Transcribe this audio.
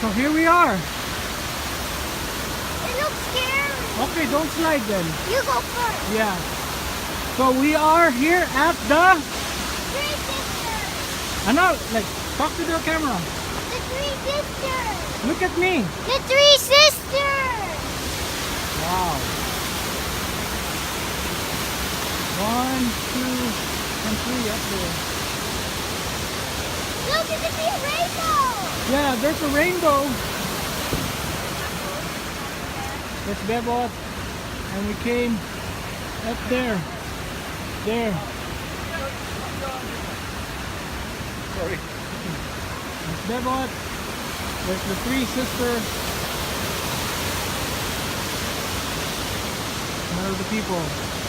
So here we are. It looks scary. Okay, don't slide then. You go first. Yeah. So we are here at the... Three sisters. Ano, like, talk to the camera. The three sisters. Look at me. The three sisters. Wow. 1, 2, and 3 up there. Look, it could be a rainbow. Yeah, there's a rainbow. That's Bebot. And we came up there. There. Sorry. That's Bebot. There's the three sisters. And there are the people.